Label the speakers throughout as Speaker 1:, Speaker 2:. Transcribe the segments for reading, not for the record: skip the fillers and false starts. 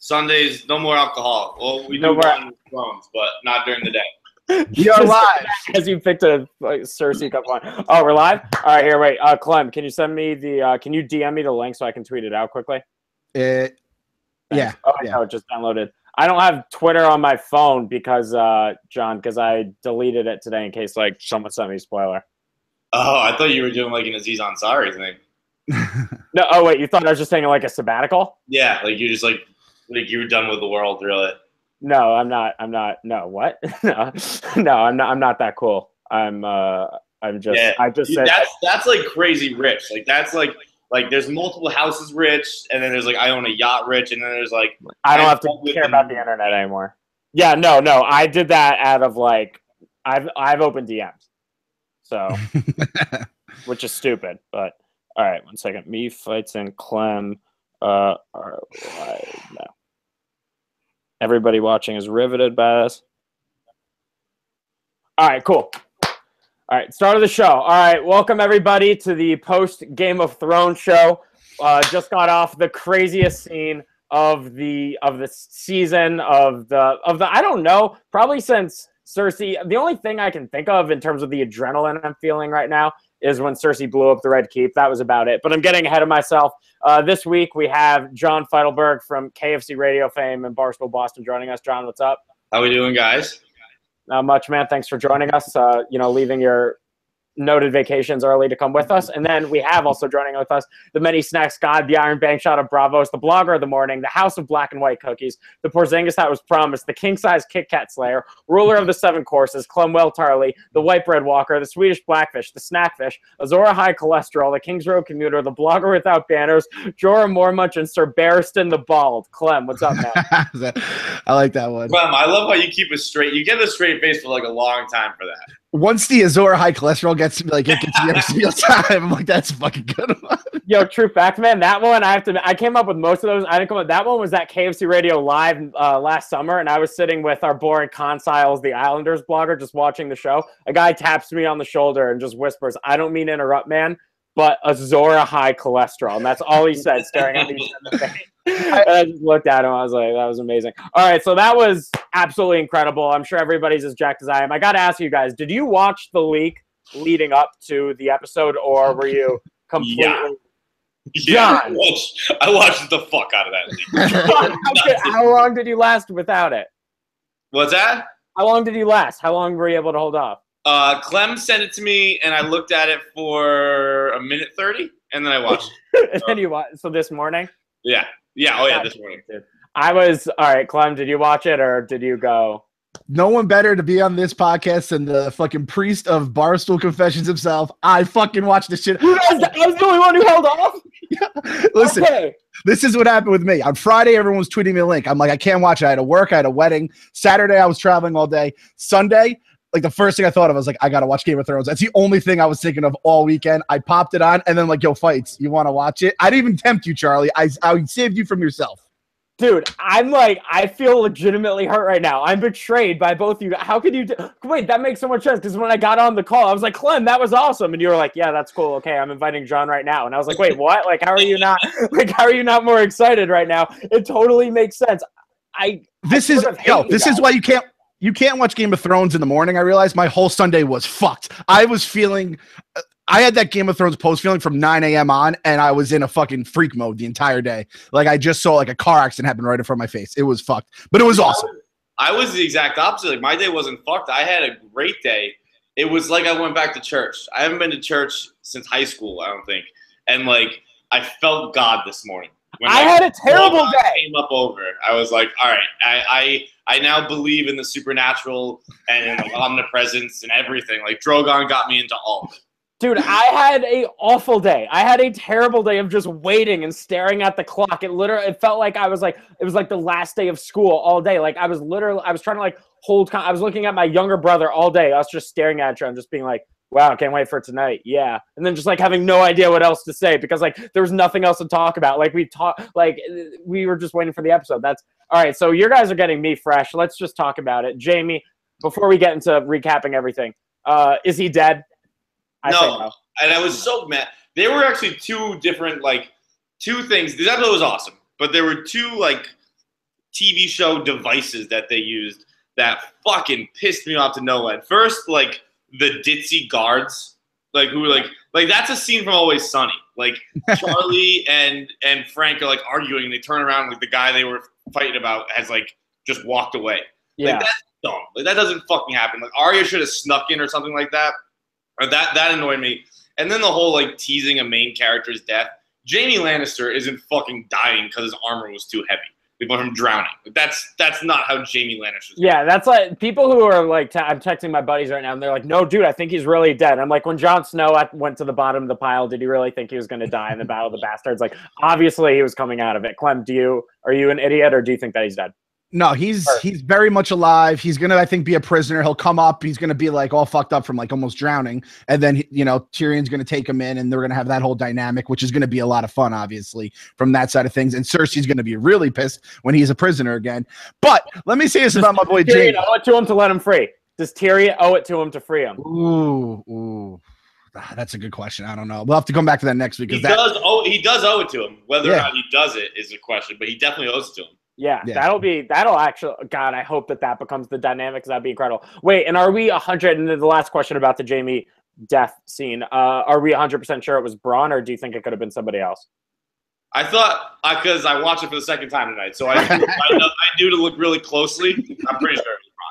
Speaker 1: Sundays, no more alcohol. Well, we do wine with Thrones, but not during the day.
Speaker 2: You're live.
Speaker 3: As you picked a Cersei cup wine. Oh, we're live? All right, here, wait. Clem, can you send me the, can you DM me the link so I can tweet it out quickly?
Speaker 2: Yeah.
Speaker 3: Oh, no, it just downloaded. I don't have Twitter on my phone because, John, because I deleted it today in case, like, someone sent me a spoiler.
Speaker 1: Oh, I thought you were doing, like, an Aziz Ansari thing.
Speaker 3: No, oh, wait, you thought I was just taking, like, a sabbatical?
Speaker 1: Yeah, like, you're just, like you were done with the world, really.
Speaker 3: No, I'm not. No, what? No, I'm not that cool. I'm just. Yeah, I just said
Speaker 1: that's like crazy rich. Like that's like there's multiple houses rich, and then there's like I own a yacht rich, and then there's like
Speaker 3: I don't have to care about the internet anymore. Yeah, no, I did that out of like I've opened DMs, so which is stupid. But all right, 1 second. Me Fights and Clem are live now. Everybody watching is riveted by this. All right, cool. All right, start of the show. All right, welcome everybody to the post Game of Thrones show. Just got off the craziest scene of the season of the I don't know, probably since Cersei. The only thing I can think of in terms of the adrenaline I'm feeling right now is when Cersei blew up the Red Keep. That was about it. But I'm getting ahead of myself. This week we have Jon Feitelberg from KFC Radio fame and Barstool Boston joining us. John, what's up?
Speaker 1: How we doing, guys?
Speaker 3: Not much, man. Thanks for joining us. Leaving your noted vacations early to come with us. And then we have also joining with us the Many Snacks God, the Iron Bank Shot of Bravos, the Blogger of the Morning, the House of Black and White Cookies, the Porzingis that was promised, the King-Size Kit Kat Slayer, Ruler of the Seven Courses, Clemwell Tarley, the White Bread Walker, the Swedish Blackfish, the Snackfish, Azora High Cholesterol, the Kings Road Commuter, the Blogger Without Banners, Jorah Mormunch, and Sir Barristan the Bald. Clem, what's up, man?
Speaker 2: I like that one.
Speaker 1: Clem, I love how you keep a straight. You get a straight face for like a long time for that.
Speaker 2: Once the Azora High Cholesterol gets me every single time, I'm like, that's a fucking good one.
Speaker 3: Yo, true fact, man. That one, I came up with most of those. I didn't come up. That one was at KFC Radio Live last summer, and I was sitting with our boring Consiles, the Islanders blogger, just watching the show. A guy taps me on the shoulder and just whispers, "I don't mean to interrupt, man, but Azora High Cholesterol," and that's all he said, staring at me in the face. I just looked at him. I was like, that was amazing. All right, so that was absolutely incredible. I'm sure everybody's as jacked as I am. I got to ask you guys, did you watch the leak leading up to the episode, or were you completely...
Speaker 1: Yeah, I watched the fuck out of that leak.
Speaker 3: How long did you last without it?
Speaker 1: What's that?
Speaker 3: How long did you last? How long were you able to hold off?
Speaker 1: Clem sent it to me, and I looked at it for a minute 30, and then I watched it.
Speaker 3: And then you watched, so this morning?
Speaker 1: Yeah. Yeah, oh yeah, this morning.
Speaker 3: All right, Clem, did you watch it or did you go?
Speaker 2: No one better to be on this podcast than the fucking priest of Barstool Confessions himself. I fucking watched this shit.
Speaker 3: I was the only one who held off?
Speaker 2: Yeah. Listen, This is what happened with me. On Friday, everyone was tweeting me a link. I'm like, I can't watch it. I had to work. I had a wedding. Saturday, I was traveling all day. Sunday, like the first thing I thought of, I was like, I got to watch Game of Thrones. That's the only thing I was thinking of all weekend. I popped it on and then like, yo, fights. You want to watch it? I didn't even tempt you, Charlie. I saved you from yourself.
Speaker 3: Dude, I'm like, I feel legitimately hurt right now. I'm betrayed by both of you. How could you wait, that makes so much sense because when I got on the call, I was like, Clem, that was awesome. And you were like, yeah, that's cool. Okay, I'm inviting John right now. And I was like, wait, what? Like, how are you not more excited right now? It totally makes sense.
Speaker 2: This is why you can't watch Game of Thrones in the morning. I realized my whole Sunday was fucked. I was feeling I had that Game of Thrones post feeling from 9 a.m. on, and I was in a fucking freak mode the entire day. Like, I just saw, like, a car accident happen right in front of my face. It was fucked. But it was awesome.
Speaker 1: I was the exact opposite. Like, my day wasn't fucked. I had a great day. It was like I went back to church. I haven't been to church since high school, I don't think. And, like, I felt God this morning. When
Speaker 3: I had a terrible day.
Speaker 1: Came up over. I was like, all right, I now believe in the supernatural and in the omnipresence and everything. Like, Drogon got me into all of it.
Speaker 3: Dude, I had a awful day. I had a terrible day of just waiting and staring at the clock. It felt like it was like the last day of school all day. Like I was trying to like I was looking at my younger brother all day. I was just staring at you and just being like, wow, can't wait for tonight. Yeah. And then just like having no idea what else to say because like there was nothing else to talk about. Like we were just waiting for the episode. That's all right. So you guys are getting me fresh. Let's just talk about it. Jamie, before we get into recapping everything, is he dead?
Speaker 1: No, and I was so mad. There were actually two things. This episode was awesome, but there were two, like, TV show devices that they used that fucking pissed me off to no end. First, like the ditzy guards, like who were like that's a scene from Always Sunny. Like Charlie and Frank are like arguing, and they turn around, like the guy they were fighting about has like just walked away.
Speaker 3: Yeah,
Speaker 1: like, that's dumb. Like that doesn't fucking happen. Like Arya should have snuck in or something like that. Or that annoyed me. And then the whole like teasing a main character's death. Jaime Lannister isn't fucking dying because his armor was too heavy. People from drowning. That's not how Jaime Lannister.
Speaker 3: Yeah, that's like people who are like, I'm texting my buddies right now, and they're like, "No, dude, I think he's really dead." I'm like, when Jon Snow went to the bottom of the pile, did he really think he was going to die in the Battle of the Bastards? Like, obviously, he was coming out of it. Clem, are you an idiot, or do you think that he's dead?
Speaker 2: No, he's very much alive. He's gonna, I think, be a prisoner. He'll come up. He's gonna be like all fucked up from like almost drowning, and then Tyrion's gonna take him in, and they're gonna have that whole dynamic, which is gonna be a lot of fun, obviously, from that side of things. And Cersei's gonna be really pissed when he's a prisoner again. But let me say this about my boy Jaime.
Speaker 3: Tyrion owe it to him to let him free? Does Tyrion owe it to him to free him?
Speaker 2: Ooh. That's a good question. I don't know. We'll have to come back to that next week.
Speaker 1: He does owe it to him. Whether or not he does it is a question, but he definitely owes it to him.
Speaker 3: Yeah, that'll actually, God, I hope that becomes the dynamic, because that'd be incredible. Wait, and are we 100, and then the last question about the Jaime death scene, are we 100% sure it was Bran, or do you think it could have been somebody else?
Speaker 1: I thought, because I watched it for the second time tonight, so I knew to look really closely. I'm pretty sure it was Bran.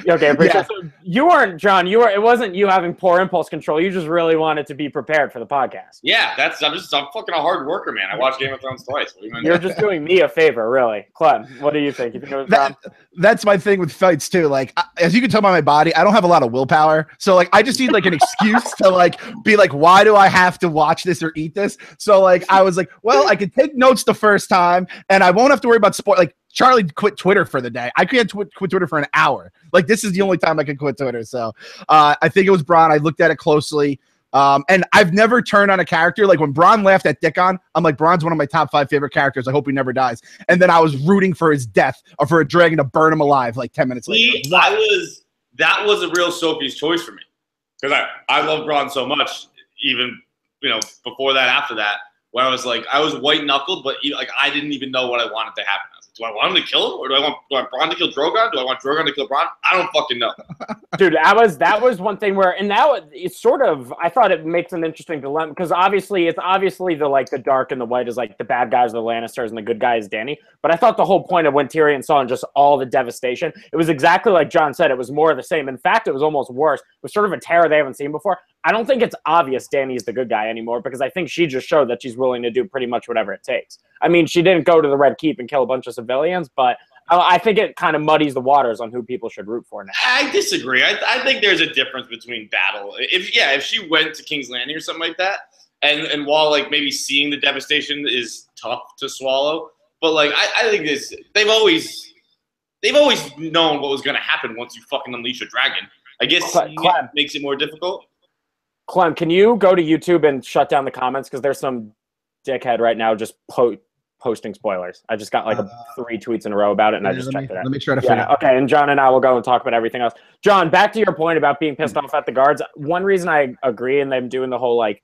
Speaker 3: Okay, so you weren't, John, it wasn't you having poor impulse control. You just really wanted to be prepared for the podcast.
Speaker 1: Yeah, I'm fucking a hard worker, man. I watched Game of Thrones twice.
Speaker 3: You're just doing me a favor, really. Clem, what do you think? You think it was Bran?
Speaker 2: That's my thing with fights too. Like, as you can tell by my body, I don't have a lot of willpower. So like, I just need like an excuse to like be like, why do I have to watch this or eat this? So like, I was like, well, I could take notes the first time, and I won't have to worry about like. Charlie quit Twitter for the day. I can't quit Twitter for an hour. Like, this is the only time I can quit Twitter. So I think it was Bran. I looked at it closely. And I've never turned on a character. Like, when Bran laughed at Dickon, I'm like, Bran's one of my top 5 favorite characters. I hope he never dies. And then I was rooting for his death or for a dragon to burn him alive like 10 minutes later.
Speaker 1: That was a real Sophie's choice for me. Because I love Bran so much, even before that, after that, when I was white-knuckled, but like I didn't even know what I wanted to happen. Do I want him to kill him, or do I want Bran to kill Drogon? Do I want Drogon to kill Bran? I don't fucking know.
Speaker 3: Dude, that was one thing where, and now it's sort of, I thought it makes an interesting dilemma, because obviously the dark and the white is like the bad guys are the Lannisters and the good guy is Dany. But I thought the whole point of when Tyrion saw and just all the devastation, it was exactly like John said. It was more of the same. In fact, it was almost worse. It was sort of a terror they haven't seen before. I don't think it's obvious Dany's the good guy anymore, because I think she just showed that she's willing to do pretty much whatever it takes. I mean, she didn't go to the Red Keep and kill a bunch of civilians, but I think it kind of muddies the waters on who people should root for now.
Speaker 1: I disagree. I think there's a difference between battle. If she went to King's Landing or something like that, and while like maybe seeing the devastation is tough to swallow, but like I think they've always known what was going to happen once you fucking unleash a dragon. I guess Clem makes it more difficult.
Speaker 3: Clem, can you go to YouTube and shut down the comments, because there's some dickhead right now just posting spoilers. I just got like 3 tweets in a row about it, and I just checked it out.
Speaker 2: Let me try to figure it out.
Speaker 3: Okay, and John and I will go and talk about everything else. John, back to your point about being pissed off at the guards. One reason I agree, and them doing the whole like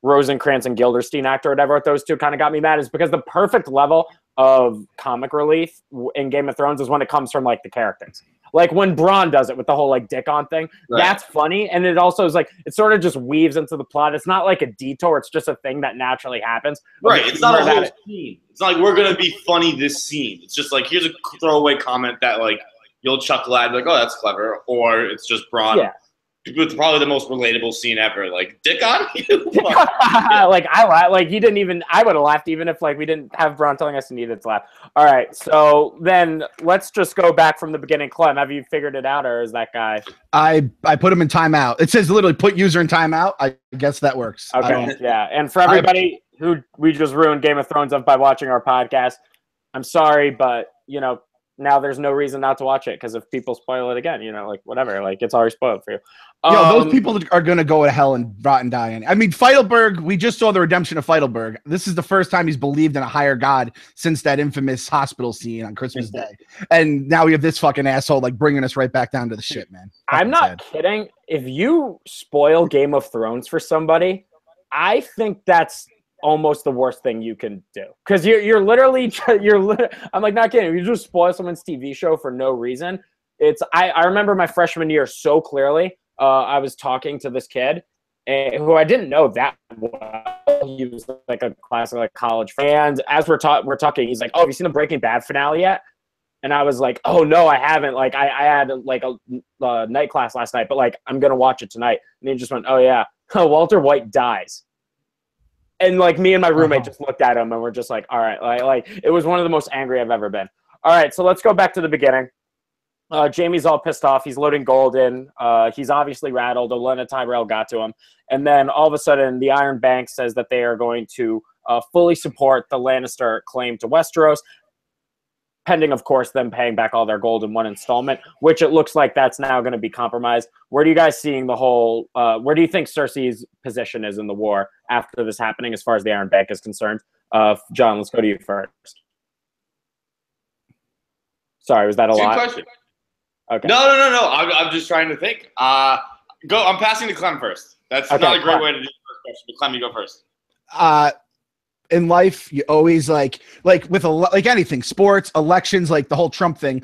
Speaker 3: Rosencrantz and Gildersleeve act or whatever, those two kind of got me mad, is because the perfect level of comic relief in Game of Thrones is when it comes from like the characters. Like when Bran does it with the whole like dick on thing, that's funny. And it also is like, it sort of just weaves into the plot. It's not like a detour. It's just a thing that naturally happens.
Speaker 1: Right. It's not a whole scene. It's not like we're going to be funny this scene. It's just like, here's a throwaway comment that like you'll chuckle at, like, oh, that's clever. Or it's just Bran. Yeah. It's probably the most relatable scene ever. Like, dick on you?
Speaker 3: Like he didn't even, I would have laughed even if like we didn't have Bran telling us he needed to laugh. All right, so then let's just go back from the beginning. Clem, have you figured it out, or is that guy?
Speaker 2: I put him in timeout. It says literally put user in timeout. I guess that works.
Speaker 3: Okay, yeah. And for everybody who we just ruined Game of Thrones of by watching our podcast, I'm sorry, but now there's no reason not to watch it, because if people spoil it again, like whatever, like it's already spoiled for you.
Speaker 2: Those people are going to go to hell and rot and die. I mean, Feitelberg, we just saw the redemption of Feitelberg. This is the first time he's believed in a higher god since that infamous hospital scene on Christmas Day. And now we have this fucking asshole like bringing us right back down to the shit, man.
Speaker 3: I'm not kidding. If you spoil Game of Thrones for somebody, I think that's almost the worst thing you can do, because you're literally I'm like, not kidding. You just spoil someone's TV show for no reason. I remember my freshman year so clearly. I was talking to this kid who I didn't know that well. He was like a classic like college friend. And as we're talking, he's like, "Oh, have you seen the Breaking Bad finale yet?" And I was like, "Oh no, I haven't. Like, I had like a night class last night, but like I'm gonna watch it tonight." And he just went, "Oh yeah, Walter White dies." And like me and my roommate just looked at him and we're just like, all right, like it was one of the most angry I've ever been. All right, so let's go back to the beginning. Jamie's all pissed off. He's loading gold in. He's obviously rattled. Olenna Tyrell got to him. And then all of a sudden, the Iron Bank says that they are going to fully support the Lannister claim to Westeros, pending, of course, them paying back all their gold in one installment, which it looks like that's now going to be compromised. Where do you guys seeing the whole where do you think Cersei's position is in the war after this happening as far as the Iron Bank is concerned? John, let's go to you first. Sorry, was that a lot?
Speaker 1: Question.
Speaker 3: Okay.
Speaker 1: No. I'm just trying to think. Go. I'm passing to Clem first. That's
Speaker 3: okay,
Speaker 1: not a great way to do the first question, but Clem, you go first.
Speaker 2: In life, you always like with like anything, sports, elections, like the whole Trump thing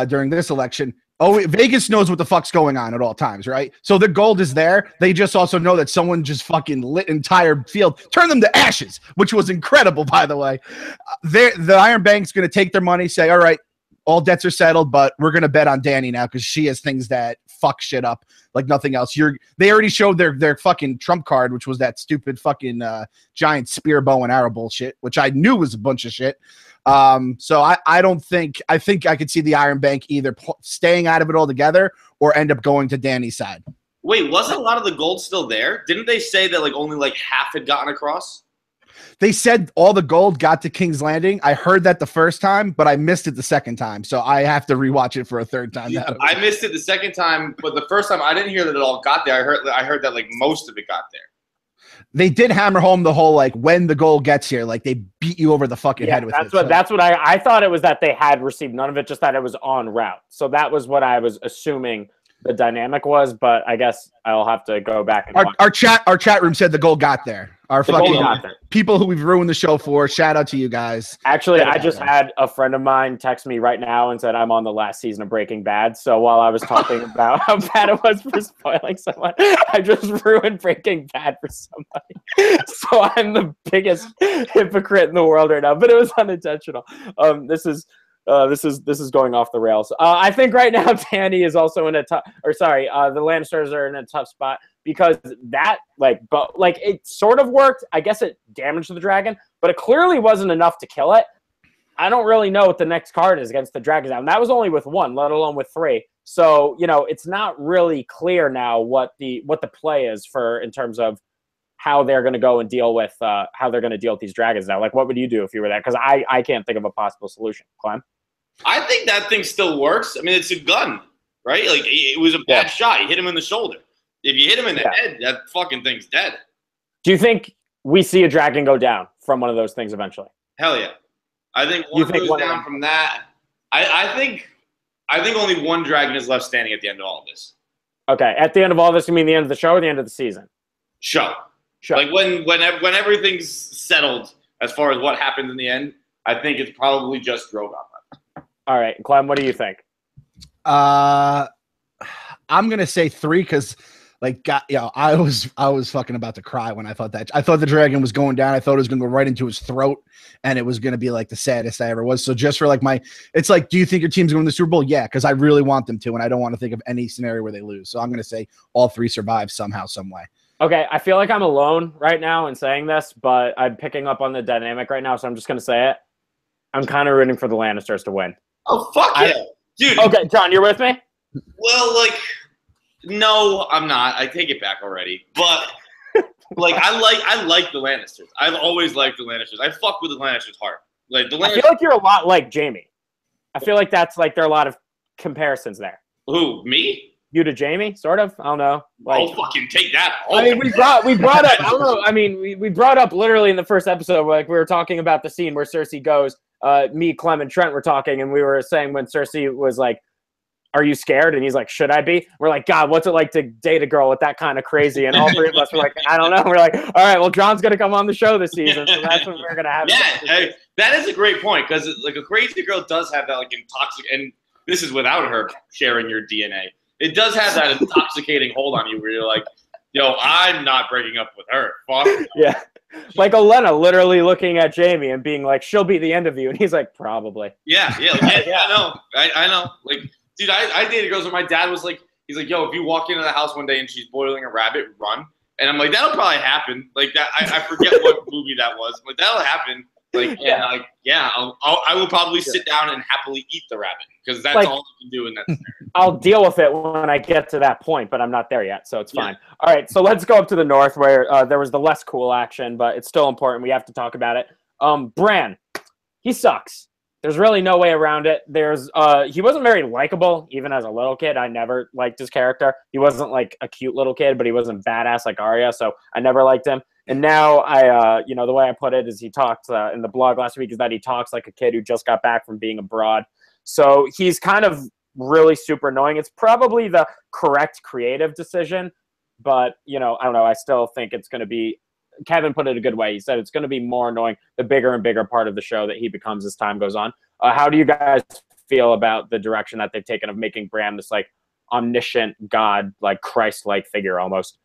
Speaker 2: during this election. Oh, Vegas knows what the fuck's going on at all times, right? So the gold is there. They just also know that someone just fucking lit entire field, turned them to ashes, which was incredible, by the way. The Iron Bank's going to take their money, say, all right, all debts are settled, but we're going to bet on Dany now because she has things that fuck shit up like nothing else. They already showed their fucking trump card, which was that stupid fucking giant spear, bow, and arrow bullshit, which I knew was a bunch of shit. So I think I could see the Iron Bank either staying out of it altogether or end up going to Dany's side.
Speaker 1: Wait, wasn't a lot of the gold still there? Didn't they say that like only like half had gotten across?
Speaker 2: They said all the gold got to King's Landing. I heard that the first time, but I missed it the second time. So I have to rewatch it for a third time.
Speaker 1: I missed it the second time, but the first time I didn't hear that it all got there. I heard that like most of it got there.
Speaker 2: They did hammer home the whole like when the gold gets here, like they beat you over the fucking head with it.
Speaker 3: That's what I thought it was, that they had received none of it, just that it was en route. So that was what I was assuming the dynamic was, but I guess I'll have to go back and
Speaker 2: our chat room said the goal got there. Our fucking people who we've ruined the show for. Shout out to you guys.
Speaker 3: Actually, I just had a friend of mine text me right now and said I'm on the last season of Breaking Bad. So while I was talking about how bad it was for spoiling someone, I just ruined Breaking Bad for somebody. So I'm the biggest hypocrite in the world right now, but it was unintentional. This is going off the rails. I think right now Dany is also in a tough, the Lannisters are in a tough spot because that it sort of worked. I guess it damaged the dragon, but it clearly wasn't enough to kill it. I don't really know what the next card is against the dragons now. And that was only with one, let alone with three. So, it's not really clear now what the play is in terms of how they're going to go and deal with these dragons now. Like, what would you do if you were there? Because I can't think of a possible solution. Clem?
Speaker 1: I think that thing still works. I mean, it's a gun, right? Like, it was a bad shot. You hit him in the shoulder. If you hit him in the head, that fucking thing's dead.
Speaker 3: Do you think we see a dragon go down from one of those things eventually?
Speaker 1: Hell yeah. I think one goes down from that. I think only one dragon is left standing at the end of all of this.
Speaker 3: Okay. At the end of all this, you mean the end of the show or the end of the season?
Speaker 1: Show. Like when everything's settled as far as what happens in the end, I think it's probably just Drogon.
Speaker 3: All right, Clem, what do you think?
Speaker 2: I'm gonna say 3 because, I was fucking about to cry when I thought that. I thought the dragon was going down. I thought it was gonna go right into his throat, and it was gonna be like the saddest I ever was. So just for it's like, do you think your team's going to the Super Bowl? Yeah, because I really want them to, and I don't want to think of any scenario where they lose. So I'm gonna say all 3 survive somehow, some way.
Speaker 3: Okay, I feel like I'm alone right now in saying this, but I'm picking up on the dynamic right now, so I'm just gonna say it. I'm kind of rooting for the Lannisters to win.
Speaker 1: Oh, fuck yeah. Dude.
Speaker 3: Okay, John, you're with me?
Speaker 1: Well, no, I'm not. I take it back already. But, I like the Lannisters. I've always liked the Lannisters. I fuck with the Lannisters hard. I feel
Speaker 3: like you're a lot like Jamie. I feel like that's, there are a lot of comparisons there.
Speaker 1: Who, me?
Speaker 3: You to Jamie, sort of? I don't know.
Speaker 1: I'll fucking take that.
Speaker 3: I mean, we brought up, I don't know. I mean, we brought up literally in the first episode, we were talking about the scene where Cersei goes, me, Clem, and Trent were talking, and we were saying when Cersei was are you scared? And he's like, should I be? We're like, God, what's it like to date a girl with that kind of crazy? And all three of us were like, I don't know. We're like, all right, well, John's going to come on the show this season. So that's when we're going to have.
Speaker 1: Yeah, that is a great point because like a crazy girl does have that like intoxic, and this is without her sharing your DNA. It does have that intoxicating hold on you where you're like, yo, I'm not breaking up with her. Fuck.
Speaker 3: Yeah. Like Olenna literally looking at Jaime and being like, she'll be the end of you. And he's like, probably.
Speaker 1: Yeah. I know. I know. Like, dude, I dated girls where my dad was like, he's like, yo, if you walk into the house one day and she's boiling a rabbit, run. And I'm like, that'll probably happen. Like that, I forget what movie that was, but that'll happen. Like, I will probably sit down and happily eat the rabbit because that's all I can do in that scenario.
Speaker 3: I'll deal with it when I get to that point, but I'm not there yet, so it's fine. All right, so let's go up to the north where there was the less cool action, but it's still important. We have to talk about it. Bran, he sucks. There's really no way around it. He wasn't very likable, even as a little kid. I never liked his character. He wasn't like a cute little kid, but he wasn't badass like Arya, so I never liked him. And now the way I put it is he talked in the blog last week is that he talks like a kid who just got back from being abroad. So he's kind of really super annoying. It's probably the correct creative decision, but I don't know. I still think it's going to be. Kevin put it a good way. He said it's going to be more annoying the bigger and bigger part of the show that he becomes as time goes on. How do you guys feel about the direction that they've taken of making Bran this like omniscient god, like Christ-like figure almost?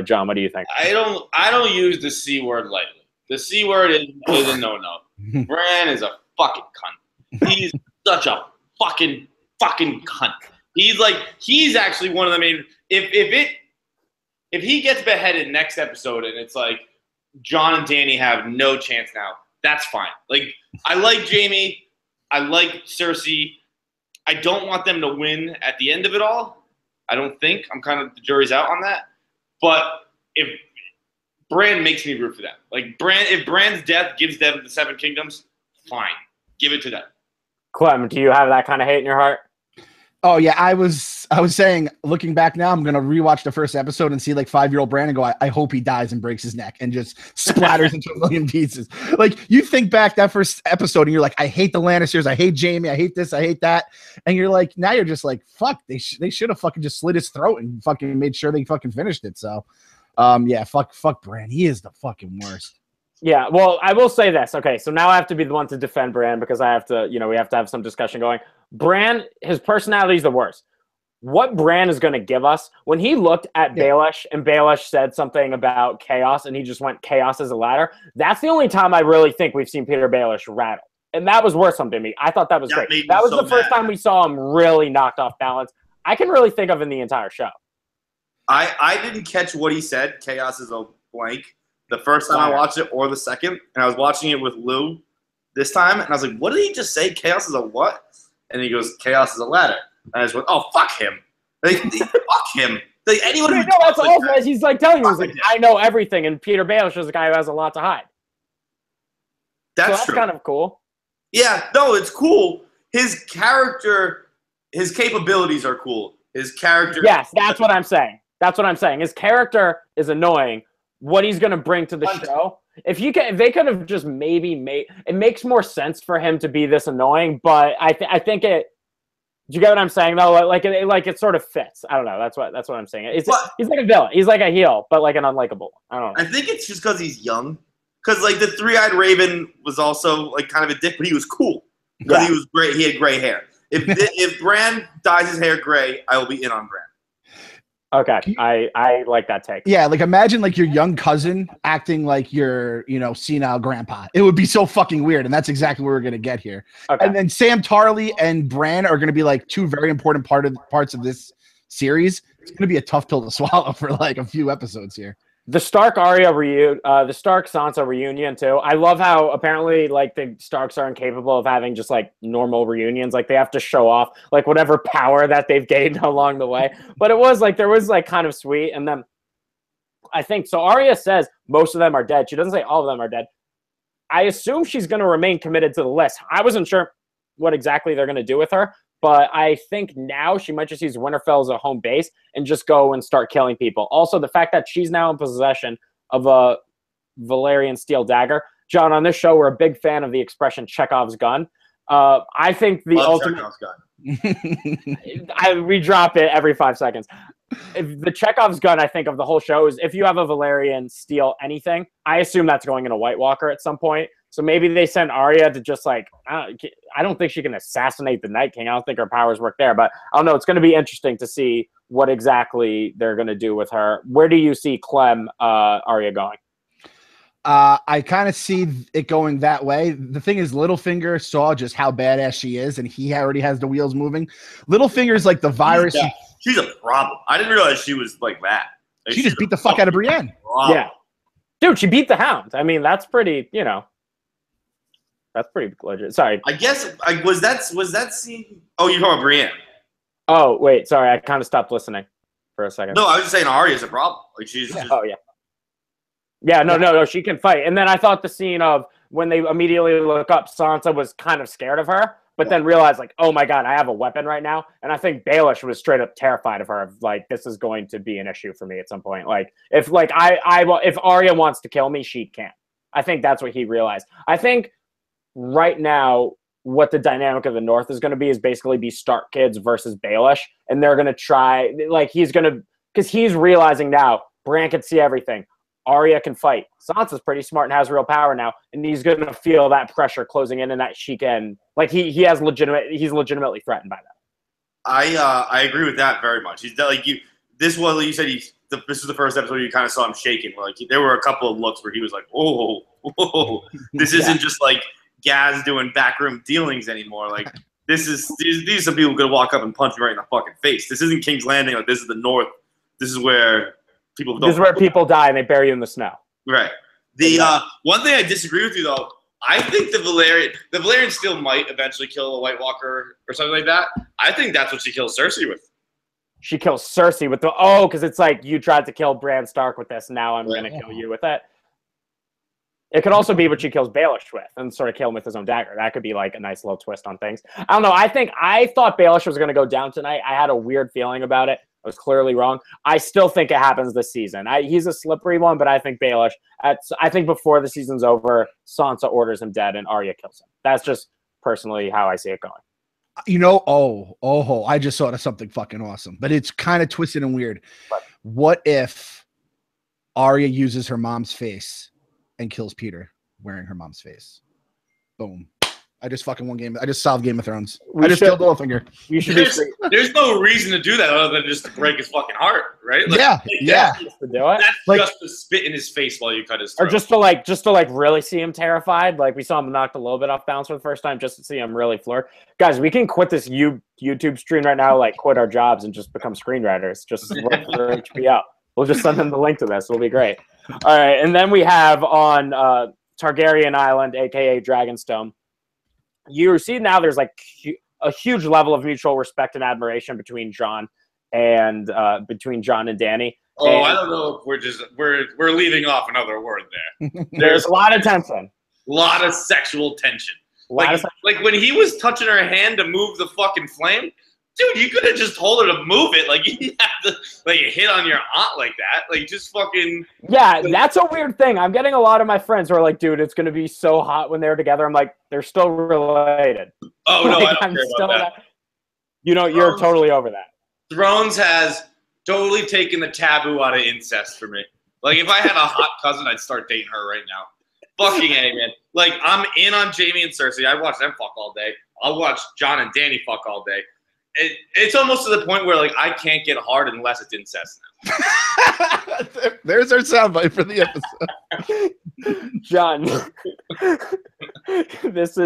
Speaker 3: John, what do you think?
Speaker 1: I don't use the C word lightly. The C word is a no-no. Bran is a fucking cunt. He's such a fucking cunt. He's actually one of the main. If he gets beheaded next episode and it's like Jon and Dany have no chance now, that's fine. Like I like Jaime, I like Cersei. I don't want them to win at the end of it all. I don't think. I'm kind of the jury's out on that. But if Bran makes me root for them. Like if Bran's death gives them the Seven Kingdoms, fine. Give it to them.
Speaker 3: Clem, do you have that kind of hate in your heart?
Speaker 2: Oh yeah, I was saying, looking back now, I'm gonna rewatch the first episode and see like 5-year-old Bran and go, I hope he dies and breaks his neck and just splatters into a million pieces. Like you think back that first episode and you're like, I hate the Lannisters, I hate Jaime, I hate this, I hate that, and you're like, now you're just like, fuck, they should have fucking just slit his throat and fucking made sure they fucking finished it. So, yeah, fuck Bran, he is the fucking worst.
Speaker 3: Yeah, well, I will say this. Okay, so now I have to be the one to defend Bran because I have to, we have to have some discussion going. Bran, his personality is the worst. What Bran is going to give us, when he looked at Baelish and Baelish said something about chaos and he just went chaos as a ladder, that's the only time I really think we've seen Peter Baelish rattle. And that was worth something to me. I thought that was great. That was the first time we saw him really knocked off balance. I can really think of in the entire show.
Speaker 1: I didn't catch what he said, chaos is a blank, the first time I watched it or the second, and I was watching it with Lou this time, and I was like, what did he just say? Chaos is a what? And he goes, chaos is a ladder. And I just went, oh, fuck him. Like, fuck him. Like, anyone who
Speaker 3: that's like awesome. He's like telling you, he's like, I know everything, and Peter Baelish is a guy who has a lot to hide. That's true. Kind of cool.
Speaker 1: Yeah, no, it's cool. His character, his capabilities are cool. His character.
Speaker 3: Yes, that's what I'm saying. That's what I'm saying. His character is annoying. What he's going to bring to the show. If they could have just maybe made it makes more sense for him to be this annoying, but I think it. Do you get what I'm saying though? Like it sort of fits. I don't know. That's what I'm saying. He's like a villain. He's like a heel, but like an unlikable. I don't know.
Speaker 1: I think it's just because he's young. Because like the three-eyed Raven was also like kind of a dick, but he was cool because he was great. He had gray hair. If Bran dyes his hair gray, I will be in on Bran.
Speaker 3: Okay, I like that take.
Speaker 2: Yeah, like imagine like your young cousin acting like your, senile grandpa. It would be so fucking weird, and that's exactly what we're gonna get here. Okay. And then Sam Tarly and Bran are gonna be like two very important parts of this series. It's gonna be a tough pill to swallow for like a few episodes here.
Speaker 3: The Stark the Stark Sansa reunion too. I love how apparently like the Starks are incapable of having just like normal reunions. Like they have to show off like whatever power that they've gained along the way. But it was like there was like kind of sweet. And then I think so. Arya says most of them are dead. She doesn't say all of them are dead. I assume she's going to remain committed to the list. I wasn't sure what exactly they're going to do with her. But I think now she might just use Winterfell as a home base and just go and start killing people. Also, the fact that she's now in possession of a Valyrian steel dagger. John, on this show, we're a big fan of the expression Chekhov's gun. I think the ultimate... We drop it every 5 seconds. If the Chekhov's gun, I think, of the whole show is if you have a Valyrian steal anything, I assume that's going in a White Walker at some point. So maybe they send Arya to just like, I don't think she can assassinate the Night King. I don't think her powers work there, but I don't know. It's going to be interesting to see what exactly they're going to do with her. Where do you see Clem Arya going?
Speaker 2: I kind of see it going that way. The thing is, Littlefinger saw just how badass she is, and he already has the wheels moving. Littlefinger's like the virus.
Speaker 1: She's a problem. I didn't realize she was like that. Like,
Speaker 2: she just beat the fuck out of Brienne.
Speaker 3: Yeah. Dude, she beat the Hound. I mean, that's pretty, that's pretty legit. Sorry.
Speaker 1: I guess, was that scene? Oh, you're talking about Brienne.
Speaker 3: Oh, wait. Sorry. I kind of stopped listening for a second.
Speaker 1: No, I was just saying Arya's a problem. Like, she's just...
Speaker 3: Oh, yeah. Yeah, no, she can fight. And then I thought the scene of when they immediately look up, Sansa was kind of scared of her, but then realized, like, oh my God, I have a weapon right now. And I think Baelish was straight up terrified of her. Of, like, this is going to be an issue for me at some point. Like, if Arya wants to kill me, she can't. I think that's what he realized. I think right now, what the dynamic of the North is going to be is basically be Stark kids versus Baelish. And they're going to try, like, because he's realizing now, Bran can see everything. Arya can fight. Sansa's pretty smart and has real power now, and he's going to feel that pressure closing in, and that she can, like, he's legitimately threatened by that.
Speaker 1: I agree with that very much. He's like you. This was you said this is the first episode you kind of saw him shaking. Like there were a couple of looks where he was like, "Oh, this isn't just like Gaz doing backroom dealings anymore. Like these are some people who could walk up and punch me right in the fucking face. This isn't King's Landing. Like this is the North. This is where." This
Speaker 3: is where people die and they bury you in the snow.
Speaker 1: Right. The one thing I disagree with you though, I think the Valyrian still might eventually kill a White Walker or something like that. I think that's what she kills Cersei with.
Speaker 3: She kills Cersei with because it's like you tried to kill Bran Stark with this, now I'm gonna kill you with it. It could also be what she kills Baelish with and sort of kill him with his own dagger. That could be like a nice little twist on things. I don't know. I thought Baelish was gonna go down tonight. I had a weird feeling about it. I was clearly wrong. I still think it happens this season. He's a slippery one, but I think Baelish, I think before the season's over, Sansa orders him dead and Arya kills him. That's just personally how I see it going.
Speaker 2: I just thought of something fucking awesome, but it's kind of twisted and weird. What if Arya uses her mom's face and kills Peter wearing her mom's face? Boom. I just fucking won game. I just solved Game of Thrones. I just killed Littlefinger.
Speaker 1: There's no reason to do that other than just to break his fucking heart, right? Like,
Speaker 2: yeah.
Speaker 3: To do it.
Speaker 1: That's like, just to spit in his face while you cut his throat.
Speaker 3: Or just to really see him terrified. Like we saw him knocked a little bit off balance for the first time, just to see him really floored. Guys, we can quit this YouTube stream right now, like quit our jobs and just become screenwriters. Just work for HBO. We'll just send them the link to this. It'll be great. All right, and then we have on Targaryen Island, aka Dragonstone. You see now there's like a huge level of mutual respect and admiration between Jon and Dany.
Speaker 1: Oh, I don't know if we're leaving off another word there.
Speaker 3: There's a lot of tension.
Speaker 1: A lot of sexual tension. Like when he was touching her hand to move the fucking flame, dude, you could have just told her to move it. Like you didn't have to like hit on your aunt like that. Like just fucking.
Speaker 3: Yeah, that's a weird thing. I'm getting a lot of my friends who are like, dude, it's gonna be so hot when they're together. I'm like, they're still related.
Speaker 1: Oh no, I don't care about that.
Speaker 3: You're totally over that.
Speaker 1: Thrones has totally taken the taboo out of incest for me. Like if I had a hot cousin, I'd start dating her right now. Fucking A, man. Like I'm in on Jaime and Cersei. I watch them fuck all day. I'll watch Jon and Dany fuck all day. It's almost to the point where like I can't get hard unless it's incest now.
Speaker 2: There's our soundbite for the episode.
Speaker 3: John, this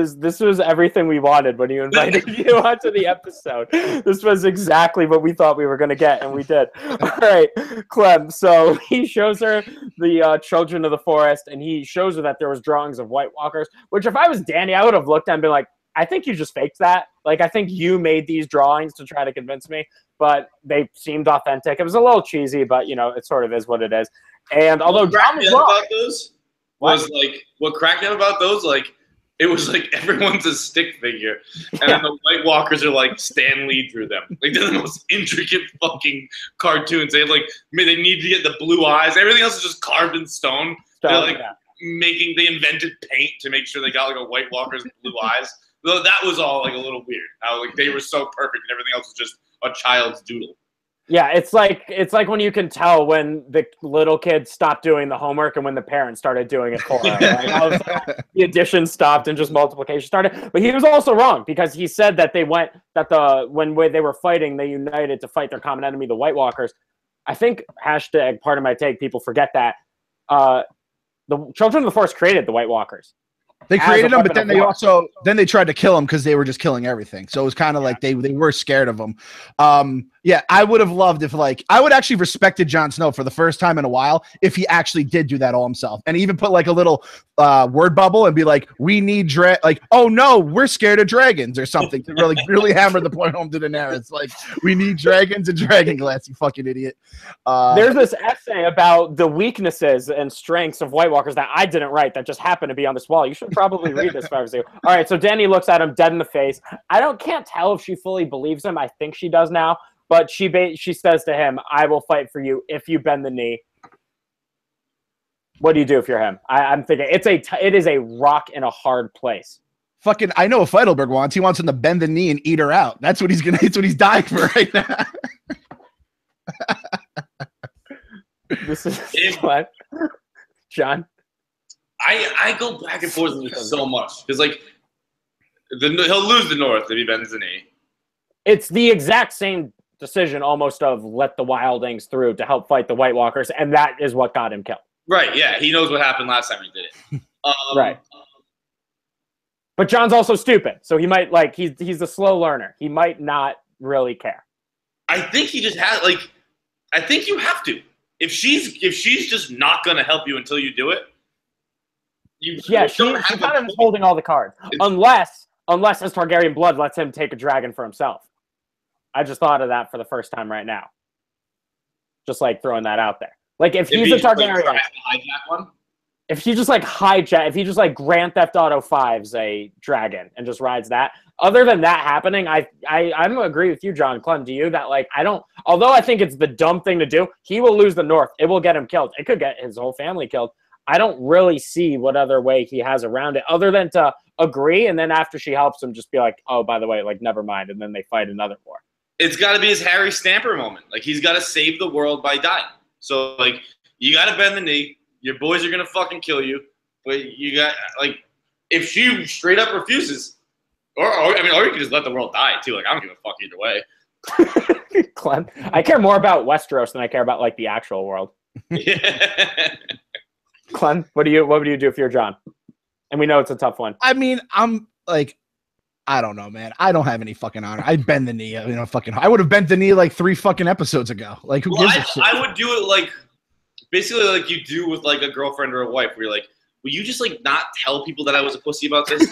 Speaker 3: was everything we wanted when you invited you onto the episode. This was exactly what we thought we were going to get, and we did. All right, Clem. So he shows her the children of the forest, and he shows her that there was drawings of White Walkers, which if I was Dany, I would have looked at and been like, I think you just faked that. Like, I think you made these drawings to try to convince me, but they seemed authentic. It was a little cheesy, but, it sort of is what it is. And although John was wrong,
Speaker 1: what cracked me up about those, like, it was like everyone's a stick figure, and then the White Walkers are like Stan Lee drew them. Like, they're the most intricate fucking cartoons. They need to get the blue eyes. Everything else is just carved in stone. They invented paint to make sure they got like a White Walker's blue eyes. Though that was all like a little weird. How like they were so perfect and everything else was just a child's doodle.
Speaker 3: Yeah, it's like when you can tell when the little kids stopped doing the homework and when the parents started doing it for them. Like, the addition stopped and just multiplication started. But he was also wrong because he said that when they were fighting, they united to fight their common enemy, the White Walkers. I think hashtag part of my take, people forget that the Children of the Forest created the White Walkers.
Speaker 2: They created them, but then they tried to kill them because they were just killing everything. So it was kind of like they were scared of them. Yeah, I would have loved if I would actually respected Jon Snow for the first time in a while if he actually did do that all himself and even put like a little word bubble and be like, we need oh no, we're scared of dragons or something to really hammer the point home to Daenerys. Like, we need dragons and dragon glass, you fucking idiot.
Speaker 3: There's this essay about the weaknesses and strengths of White Walkers that I didn't write that just happened to be on this wall. You should probably read this if I was you. All right, so Dany looks at him dead in the face. Can't tell if she fully believes him. I think she does now. But she says to him, I will fight for you if you bend the knee. What do you do if you're him? I'm thinking it is a rock in a hard place.
Speaker 2: Fucking, I know what Feitelberg wants. He wants him to bend the knee and eat her out. That's what it's what he's dying for right now.
Speaker 3: This is what? John?
Speaker 1: I go back and forth with so much. Because, like, he'll lose the North if he bends the knee.
Speaker 3: It's the exact same decision almost of let the wildlings through to help fight the White Walkers, and that is what got him killed.
Speaker 1: Right, yeah. He knows what happened last time he did it.
Speaker 3: Right. But Jon's also stupid, so he might, he's a slow learner. He might not really care.
Speaker 1: I think he just has, I think you have to. If she's just not going to help you until you do it, she kind
Speaker 3: of is holding all the cards. Unless his Targaryen blood lets him take a dragon for himself. I just thought of that for the first time right now. Just throwing that out there. If he's a Targaryen,
Speaker 1: hijack one.
Speaker 3: If he just if he just Grand Theft Auto 5's a dragon and just rides that. Other than that happening, I'm gonna agree with you, John Clem. Do you that although I think it's the dumb thing to do, he will lose the North. It will get him killed. It could get his whole family killed. I don't really see what other way he has around it other than to agree, and then after she helps him, just be like, oh, by the way, never mind, and then they fight another war.
Speaker 1: It's got to be his Harry Stamper moment. He's got to save the world by dying. So, you got to bend the knee. Your boys are going to fucking kill you. But you got, if she straight up refuses, or you can just let the world die, too. I don't give a fuck either way.
Speaker 3: Clem, I care more about Westeros than I care about, the actual world.
Speaker 1: Yeah.
Speaker 3: Clem, what would you do if you're Jon? And we know it's a tough one.
Speaker 2: I mean, I'm I don't know, man. I don't have any fucking honor. I'd bend the knee. I would have bent the knee 3 fucking episodes ago. Who gives a shit?
Speaker 1: I would do it basically you do with a girlfriend or a wife, where you're will you just not tell people that I was a pussy about this?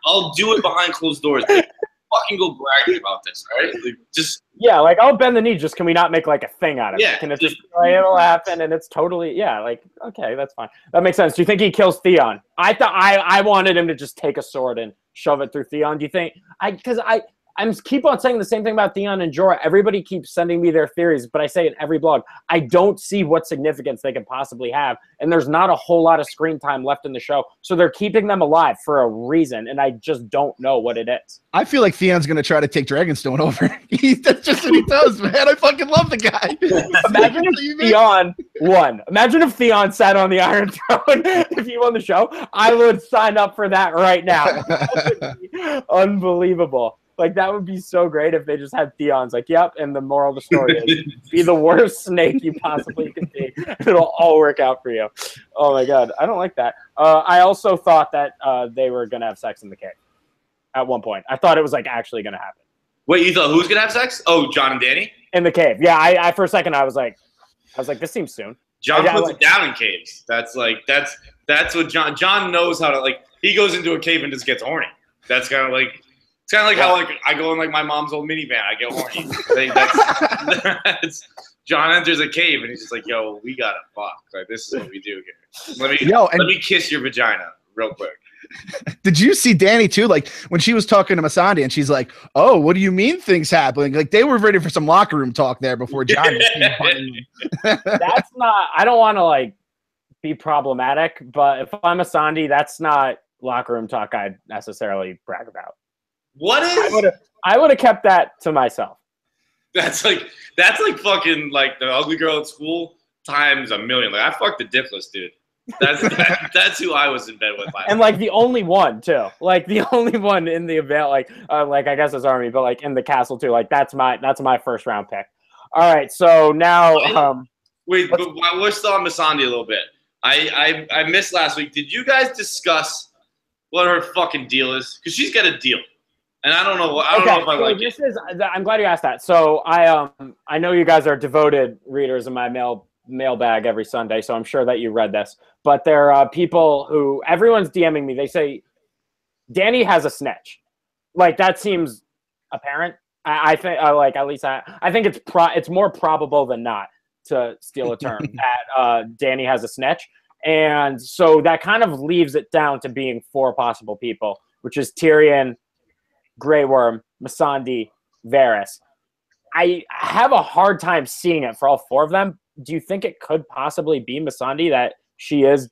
Speaker 1: I'll do it behind closed doors. Fucking go bragging about this, right?
Speaker 3: I'll bend the knee. Just can we not make a thing out of it?
Speaker 1: Yeah,
Speaker 3: can it just it'll happen and it's totally okay, that's fine. That makes sense. Do you think he kills Theon? I thought I wanted him to just take a sword and shove it through Theon. Do you think I'm keep on saying the same thing about Theon and Jorah. Everybody keeps sending me their theories, but I say in every blog, I don't see what significance they could possibly have. And there's not a whole lot of screen time left in the show. So they're keeping them alive for a reason. And I just don't know what it is.
Speaker 2: I feel like Theon's going to try to take Dragonstone over. That's just what he does, man. I fucking love the guy.
Speaker 3: Imagine if Theon won. Imagine if Theon sat on the Iron Throne. If he won the show, I would sign up for that right now. That would be unbelievable. That would be so great if they just had Theon's yep, and the moral of the story is be the worst snake you possibly can be. It'll all work out for you. Oh, my God. I don't like that. I also thought that they were going to have sex in the cave at one point. I thought it was, actually going to happen.
Speaker 1: Wait, you thought who's going to have sex? Oh, Jon and Dany?
Speaker 3: In the cave. Yeah, I for a second, I was like, this seems soon.
Speaker 1: Jon puts it down in caves. That's what Jon knows how to, he goes into a cave and just gets horny. That's kind of it's kind of how I go in my mom's old minivan. I get horny. I think that's Jon enters a cave and he's just yo, we gotta fuck. This is what we do here. Let me kiss your vagina real quick.
Speaker 2: Did you see Dany too? When she was talking to Missandei and she's like, "Oh, what do you mean things happening?" They were ready for some locker room talk there before Jon.
Speaker 3: That's not. I don't want to be problematic, but if I'm Missandei, that's not locker room talk I'd necessarily brag about.
Speaker 1: What is?
Speaker 3: I would have kept that to myself.
Speaker 1: That's like fucking like the ugly girl at school times a million. Like I fucked the dickless dude. That's who I was in bed with.
Speaker 3: And like the only one too. Like the only one in the event. Like I guess it's Army, but like in the castle too. Like that's my first round pick. All right, so now
Speaker 1: wait, but we're still on Missandei a little bit. I missed last week. Did you guys discuss what her fucking deal is? Because she's got a deal, and I don't know. I don't know if I like it.
Speaker 3: I'm glad you asked that. So I know you guys are devoted readers of my mailbag every Sunday, so I'm sure that you read this. But there are people who everyone's DMing me. They say Dany has a snitch. Like that seems apparent. I think like at least I think it's more probable than not, to steal a term, that Dany has a snitch. And so that kind of leaves it down to being 4 possible people, which is Tyrion, Grey Worm, Missandei, Varys. I have a hard time seeing it for all 4 of them. Do you think it could possibly be Missandei, that she is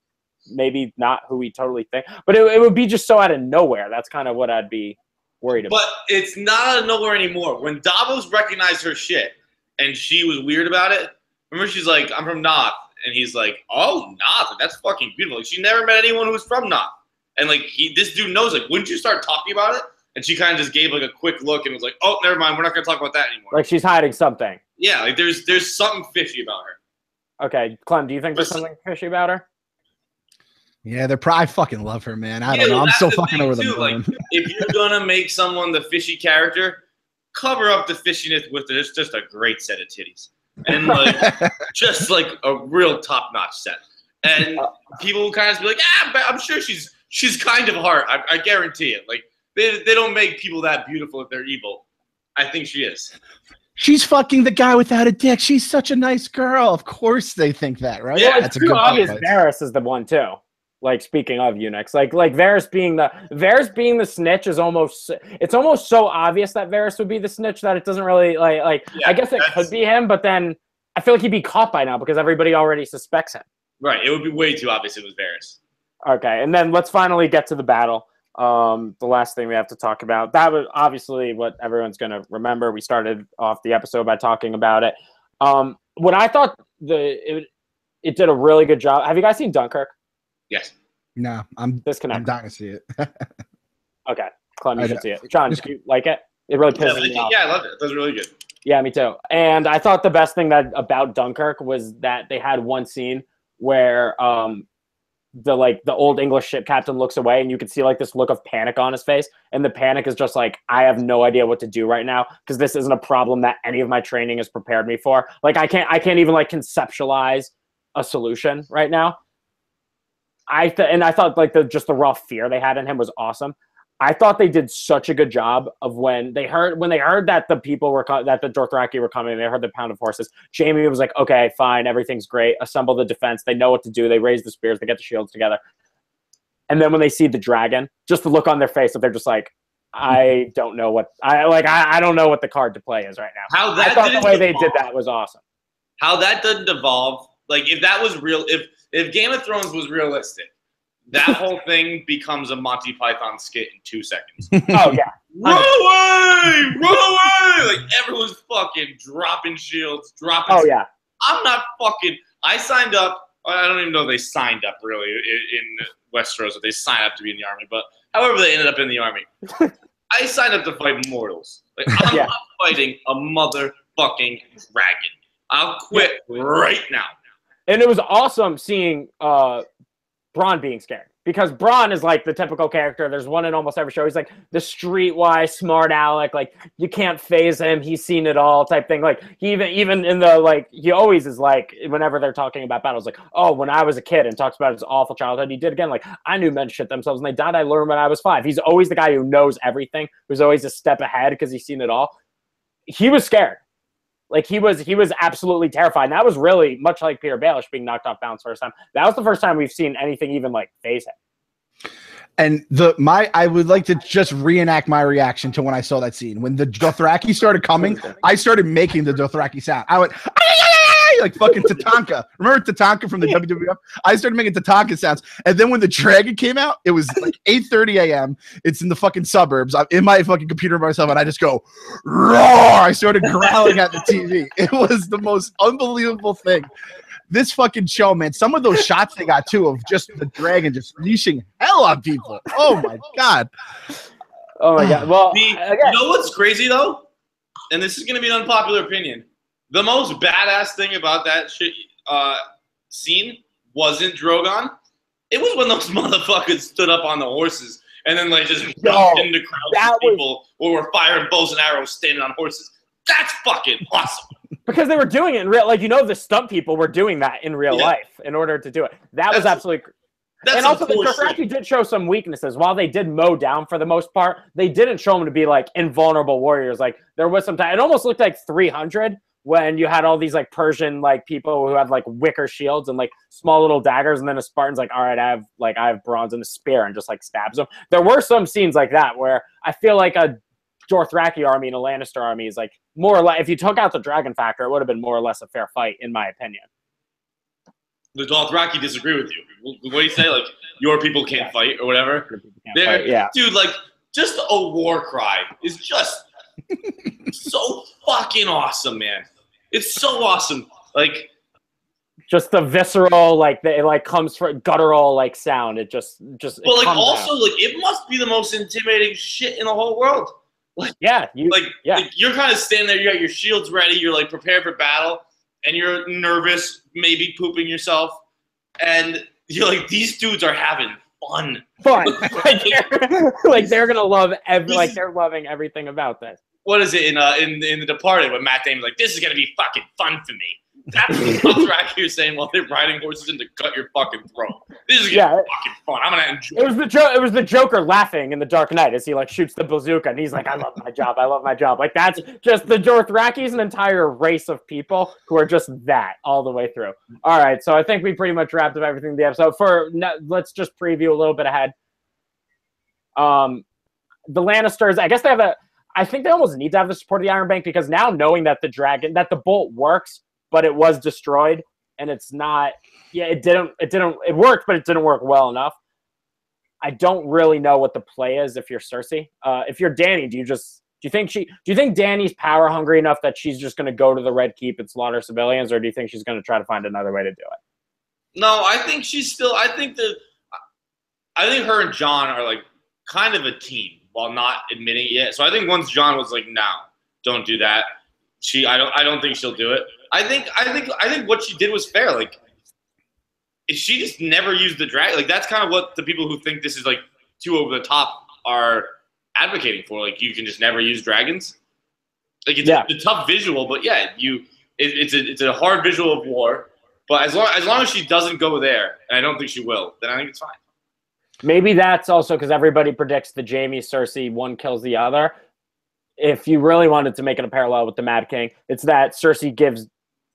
Speaker 3: maybe not who we totally think? But it would be just so out of nowhere. That's kind of what I'd be worried about.
Speaker 1: But it's not out of nowhere anymore. When Davos recognized her shit and she was weird about it, remember she's like, I'm from Noth. And he's like, oh, Noth, that's fucking beautiful. Like, she never met anyone who was from Noth. And like this dude knows, like, wouldn't you start talking about it? And she kind of just gave like a quick look and was like, oh, never mind, we're not going to talk about that anymore.
Speaker 3: Like she's hiding something.
Speaker 1: Yeah, like there's something fishy about her.
Speaker 3: Okay, Clem, do you think there's something fishy about her?
Speaker 2: Yeah, I fucking love her, man. I don't know. I'm so fucking over the moon.
Speaker 1: Like, if you're going to make someone the fishy character, cover up the fishiness with it. It's just a great set of titties. And like just like a real top-notch set. And people will kind of be like, I'm sure she's kind of hard. I guarantee it. Like they don't make people that beautiful if they're evil. I think she is.
Speaker 2: She's fucking the guy without a dick. She's such a nice girl. Of course they think that, right?
Speaker 3: Yeah, it's too obvious. Varys is the one too. Like speaking of eunuchs, like Varys being the snitch is almost so obvious that Varys would be the snitch that it doesn't really like. Yeah, I guess it could be him, but then I feel like he'd be caught by now because everybody already suspects him.
Speaker 1: Right, it would be way too obvious if it was Varys.
Speaker 3: Okay, and then let's finally get to the battle. The last thing we have to talk about. That was obviously what everyone's going to remember. We started off the episode by talking about it. What I thought it did a really good job. Have you guys seen Dunkirk?
Speaker 1: Yes.
Speaker 2: No, I'm
Speaker 3: disconnected.
Speaker 2: I'm dying to see it.
Speaker 3: Okay, Clem, you should see it. Sean, did you like it? It really pisses me off.
Speaker 1: Yeah, I loved it. It was really good.
Speaker 3: Yeah, me too. And I thought the best thing about Dunkirk was that they had one scene where the old English ship captain looks away and you could see like this look of panic on his face, and the panic is just like, I have no idea what to do right now because this isn't a problem that any of my training has prepared me for. Like I can't even like conceptualize a solution right now. I thought like the raw fear they had in him was awesome. I thought they did such a good job of when they heard that the people were that the Dothraki were coming. They heard the pound of horses. Jaime was like, okay, fine, everything's great. Assemble the defense. They know what to do. They raise the spears. They get the shields together. And then when they see the dragon, just the look on their face, that they're just like, I don't know what I don't know what the card to play is right now. I thought the way they did that was awesome.
Speaker 1: How that doesn't evolve. Like if that was real, if Game of Thrones was realistic, that whole thing becomes a Monty Python skit in 2 seconds.
Speaker 3: Oh yeah,
Speaker 1: run away, run away! Like everyone's fucking dropping shields, dropping.
Speaker 3: Oh yeah,
Speaker 1: I'm not fucking. I signed up. I don't even know if they signed up really in Westeros, or they signed up to be in the army. But however, they ended up in the army. I signed up to fight mortals. Like I'm not fighting a motherfucking dragon. I'll quit right now.
Speaker 3: And it was awesome seeing Bran being scared, because Bran is like the typical character. There's one in almost every show. He's like the streetwise smart aleck. Like you can't phase him. He's seen it all type thing. Like he even in the like he always is like whenever they're talking about battles, like, oh, when I was a kid, and talks about his awful childhood. He did again. Like I knew men shit themselves and they died. I learned when I was 5. He's always the guy who knows everything. Who's always a step ahead because he's seen it all. He was scared. Like he was absolutely terrified. And that was really much like Peter Baelish being knocked off balance first time. That was the first time we've seen anything even like phase him.
Speaker 2: And I would like to just reenact my reaction to when I saw that scene. When the Dothraki started coming, I started making the Dothraki sound. I went, like fucking Tatanka. Remember Tatanka from the WWF? I started making Tatanka sounds, and then when the dragon came out, it was like 8:30 a.m. It's in the fucking suburbs. I'm in my fucking computer by myself, and I just go roar. I started growling at the TV. It was the most unbelievable thing. This fucking show, man. Some of those shots they got too of just the dragon just unleashing hell on people. Oh my god.
Speaker 3: Oh my god. Well,
Speaker 1: you know what's crazy though? And this is going to be an unpopular opinion. The most badass thing about that shit scene wasn't Drogon. It was when those motherfuckers stood up on the horses and then like just jumped into crowds of people who were firing bows and arrows standing on horses. That's fucking awesome.
Speaker 3: Because they were doing it in real, like, you know, the stunt people were doing that in real life in order to do it. That's absolutely. And also, the Dothraki did show some weaknesses. While they did mow down for the most part, they didn't show them to be like invulnerable warriors. Like there was some time. It almost looked like 300 when you had all these like Persian like people who had like wicker shields and like small little daggers, and then a Spartan's like, all right, I have bronze and a spear, and just like stabs them. There were some scenes like that where I feel like a Dothraki army and a Lannister army is like more or less. If you took out the dragon factor, it would have been more or less a fair fight, in my opinion.
Speaker 1: The Dothraki disagree with you. What do you say? Like, your people can't fight or whatever? Dude, like, just a war cry is just so fucking awesome, man. It's so awesome. Like,
Speaker 3: just the visceral, like, it like comes from guttural, like, sound. It just. But
Speaker 1: like, also, like, it must be the most intimidating shit in the whole world. Like, like, you're kind of standing there. You got your shields ready. You're like prepared for battle. And you're nervous, maybe pooping yourself, and you're like, these dudes are having fun.
Speaker 3: Like they're gonna love like they're loving everything about this.
Speaker 1: What is it in The Departed when Matt Damon's like, this is gonna be fucking fun for me. That's what the Dothraki are saying while they're riding horses in to cut your fucking throat. This is gonna be fucking fun. I'm gonna enjoy it.
Speaker 3: It was the Joker laughing in The Dark Knight as he like shoots the bazooka and he's like, I love my job. I love my job. Like that's just the Dothraki's an entire race of people who are just that all the way through. All right, so I think we pretty much wrapped up everything in the episode. Let's just preview a little bit ahead. The Lannisters, I guess I think they almost need to have the support of the Iron Bank, because now knowing that the bolt works, but it was destroyed, and it's not. Yeah, it worked, but it didn't work well enough. I don't really know what the play is if you're Cersei. If you're Dany, do you think Dany's power hungry enough that she's just going to go to the Red Keep and slaughter civilians, or do you think she's going to try to find another way to do it?
Speaker 1: No, I think she's still. I think her and Jon are like kind of a team while not admitting it yet. So I think once Jon was like, "No, don't do that," I don't think she'll do it. I think what she did was fair. Like, she just never used the dragon. Like, that's kind of what the people who think this is like too over the top are advocating for. Like, you can just never use dragons. Like, it's a tough visual, but it's a hard visual of war. But as long as she doesn't go there, and I don't think she will, then I think it's fine.
Speaker 3: Maybe that's also because everybody predicts the Jaime Cersei one kills the other. If you really wanted to make it a parallel with the Mad King, it's that Cersei gives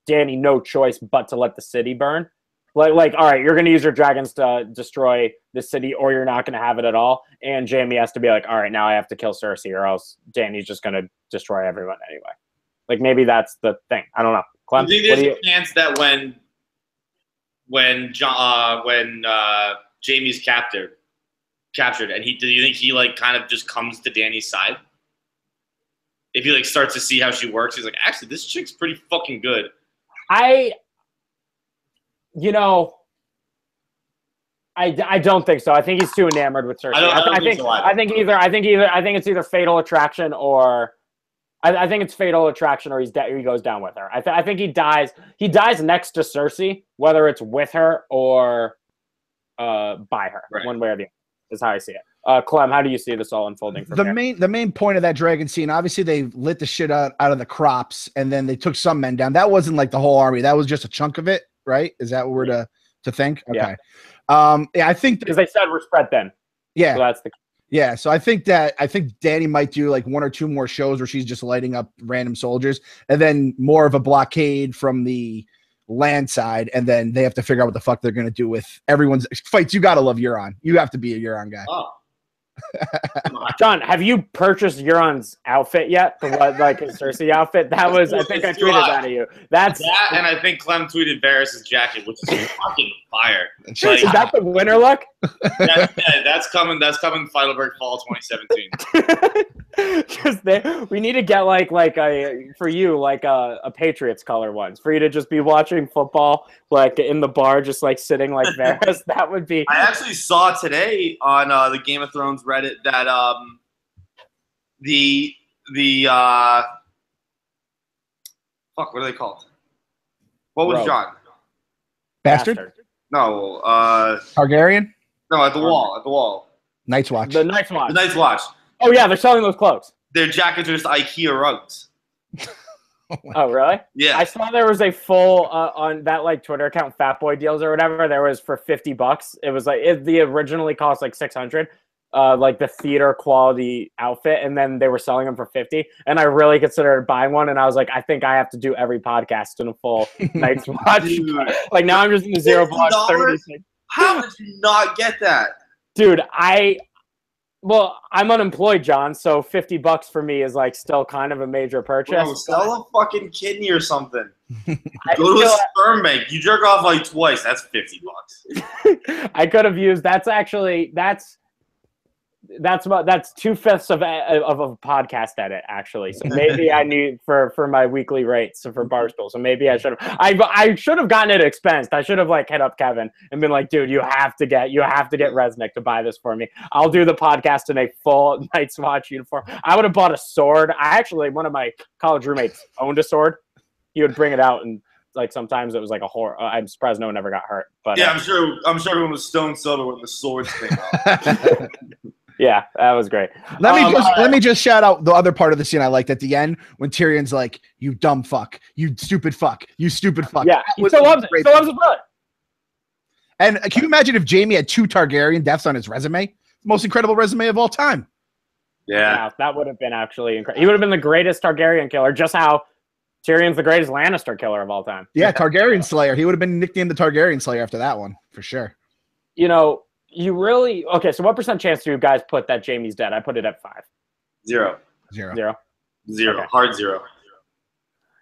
Speaker 3: Dany no choice but to let the city burn. Like, all right, you're going to use your dragons to destroy the city, or you're not going to have it at all. And Jaime has to be like, all right, now I have to kill Cersei, or else Dany's just going to destroy everyone anyway. Like, maybe that's the thing. I don't know. Clem,
Speaker 1: do you think there's a chance that when Jaime's captured, and do you think he like kind of just comes to Dany's side? If he like starts to see how she works, he's like, actually, this chick's pretty fucking good. I
Speaker 3: don't think so. I think he's too enamored with Cersei. I think it's either fatal attraction or I think it's fatal attraction, or he goes down with her. I think he dies. He dies next to Cersei, whether it's with her or by her, right. One way or the other is how I see it. Clem, how do you see this all unfolding from here?
Speaker 2: The main point of that dragon scene, obviously they lit the shit out of the crops, and then they took some men down. That wasn't like the whole army. That was just a chunk of it, right? Is that what we're to think? Okay. Yeah. I think
Speaker 3: because they said we're spread thin.
Speaker 2: Yeah.
Speaker 3: So that's the.
Speaker 2: Yeah, so I think Dany might do like one or two more shows where she's just lighting up random soldiers, and then more of a blockade from the land side, and then they have to figure out what the fuck they're going to do with everyone's fights. You got to love Euron. You have to be a Euron guy.
Speaker 1: Oh,
Speaker 3: John, have you purchased Euron's outfit yet? The what, like his Cersei outfit? That was, I think I tweeted that at you. That's
Speaker 1: that, and I think Clem tweeted Varys' jacket, which is fucking fire.
Speaker 3: Like, is that the winter look?
Speaker 1: That's coming. That's coming. Feitelberg Fall 2017.
Speaker 3: Because we need to get like a for you like a Patriots color ones for you to just be watching football like in the bar, just like sitting like Varys. That would be.
Speaker 1: I actually saw today on the Game of Thrones Reddit that the fuck, what are they called? What was
Speaker 3: Rogue.
Speaker 1: John?
Speaker 2: Bastard?
Speaker 1: No,
Speaker 2: Targaryen?
Speaker 1: no, at the wall.
Speaker 2: Night's Watch.
Speaker 3: The Night's Watch.
Speaker 1: The Night's Watch.
Speaker 3: Oh yeah, they're selling those cloaks.
Speaker 1: Their jackets are just IKEA rugs.
Speaker 3: Oh really?
Speaker 1: Yeah.
Speaker 3: I saw there was a full on that like Twitter account, Fatboy Deals or whatever. There was for $50. It was like the originally cost like $600. Like the theater quality outfit, and then they were selling them for $50. And I really considered buying one, and I was like, I think I have to do every podcast in a full Night's Watch. Like now I'm just in the zero block 36.
Speaker 1: How did you not get that?
Speaker 3: Dude, I'm unemployed, John, so $50 for me is like still kind of a major purchase.
Speaker 1: Bro, sell a fucking kidney or something. Go to a sperm bank. You jerk off like twice. That's $50.
Speaker 3: I could have used. That's 2/5 of a podcast edit actually. So maybe I need for my weekly rates for Barstool. So maybe I should have. I should have gotten it expensed. I should have like hit up Kevin and been like, dude, you have to get Resnick to buy this for me. I'll do the podcast in a full Night's Watch uniform. I would have bought a sword. One of my college roommates owned a sword. He would bring it out and like sometimes it was like a horror. I'm surprised no one ever got hurt. But
Speaker 1: yeah, I'm sure everyone was stone sober when the swords came out.
Speaker 3: Yeah, that was great.
Speaker 2: Let me just shout out the other part of the scene I liked at the end when Tyrion's like, "You dumb fuck, you stupid fuck, you stupid fuck."
Speaker 3: Yeah, he still loves it. Still loves his brother.
Speaker 2: And can you imagine if Jaime had 2 Targaryen deaths on his resume? Most incredible resume of all time.
Speaker 1: Yeah,
Speaker 3: that would have been actually incredible. He would have been the greatest Targaryen killer, just how Tyrion's the greatest Lannister killer of all time.
Speaker 2: Yeah, Targaryen Slayer. He would have been nicknamed the Targaryen Slayer after that one, for sure.
Speaker 3: You know, you really... Okay, so what percent chance do you guys put that Jaime's dead? I put it at 5.
Speaker 1: 0.
Speaker 3: Okay.
Speaker 1: Hard 0.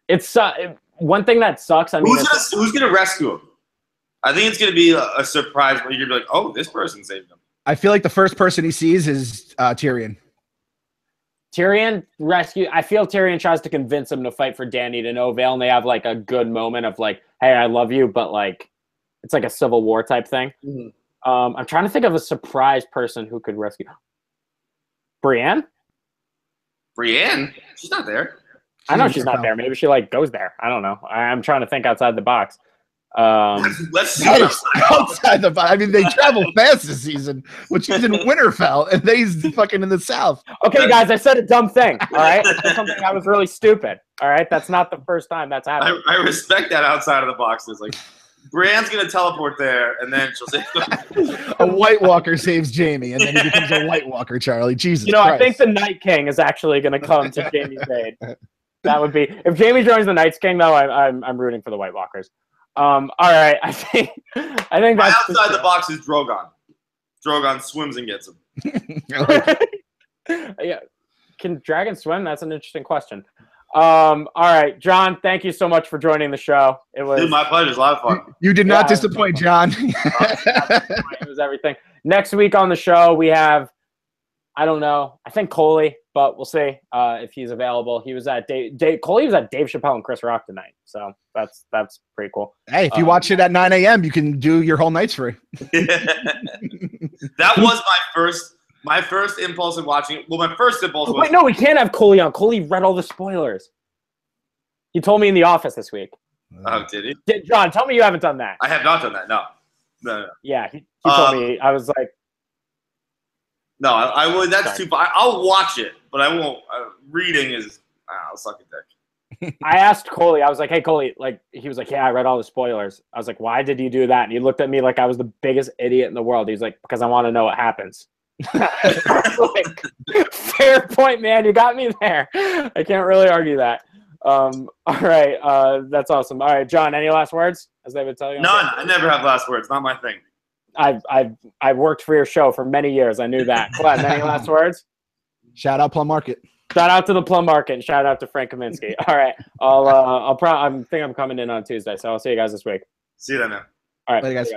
Speaker 3: It's one thing that sucks. I mean,
Speaker 1: who's gonna rescue him? I think it's gonna be a surprise where you're gonna be like, oh, this person saved him.
Speaker 2: I feel like the first person he sees is Tyrion.
Speaker 3: Tyrion rescue. I feel Tyrion tries to convince him to fight for Dany to no avail, and they have like a good moment of like, "Hey, I love you," but like, it's like a civil war type thing.
Speaker 1: Mm-hmm.
Speaker 3: I'm trying to think of a surprise person who could rescue. Brienne?
Speaker 1: Brienne? She's not there.
Speaker 3: I know she's not there. Maybe she like goes there. I don't know. I'm trying to think outside the box.
Speaker 1: Let's see
Speaker 2: outside the box. I mean, they travel fast this season, which is in Winterfell, and they's fucking in the south.
Speaker 3: Okay, guys, I said a dumb thing. All right, I said something that was really stupid. All right, that's not the first time that's happened.
Speaker 1: I respect that outside of the box. It's like Brienne's gonna teleport there, and then she'll say
Speaker 2: a White Walker saves Jaime, and then he becomes a White Walker. Charlie, Jesus.
Speaker 3: You know,
Speaker 2: Christ.
Speaker 3: I think the Night King is actually gonna come to Jaime's aid. That would be if Jaime joins the Night King, though. I'm rooting for the White Walkers. All right, I think that's
Speaker 1: outside the box is Drogon. Drogon swims and gets him.
Speaker 3: Yeah, can dragons swim? That's an interesting question. All right, John, thank you so much for joining the show. It was
Speaker 1: my pleasure. It's a lot of fun.
Speaker 2: You did not disappoint, John.
Speaker 3: It was everything. Next week on the show, we have, I don't know, I think Coley, but we'll see if he's available. He was at Coley was at Dave Chappelle and Chris Rock tonight, so that's pretty cool.
Speaker 2: Hey, if you watch it at 9 a.m., you can do your whole nights free.
Speaker 1: That was my first impulse in watching it. Well, my first impulse was...
Speaker 3: Wait, no, we can't have Coley on. Coley read all the spoilers. He told me in the office this week.
Speaker 1: Oh, did he?
Speaker 3: John, tell me you haven't done that.
Speaker 1: I have not done that, no.
Speaker 3: Yeah, he told me. I was like...
Speaker 1: No, I would. That's too far. I'll watch it, but I won't. Reading is... I'll suck a dick.
Speaker 3: I asked Coley. I was like, hey, Coley. Like, he was like, yeah, I read all the spoilers. I was like, why did you do that? And he looked at me like I was the biggest idiot in the world. He's like, because I want to know what happens. Like, fair point, man. You got me there. I can't really argue that. All right, that's awesome. All right, John, any last words? As they would tell you.
Speaker 1: None. I never have last words. Not my thing.
Speaker 3: I've worked for your show for many years. I knew that. Glenn, any last words?
Speaker 2: Shout out Plum Market.
Speaker 3: Shout out to the Plum Market and shout out to Frank Kaminsky. All right, I think I'm coming in on Tuesday, so I'll see you guys this week.
Speaker 1: See you then, man.
Speaker 3: All right,
Speaker 2: Later, guys.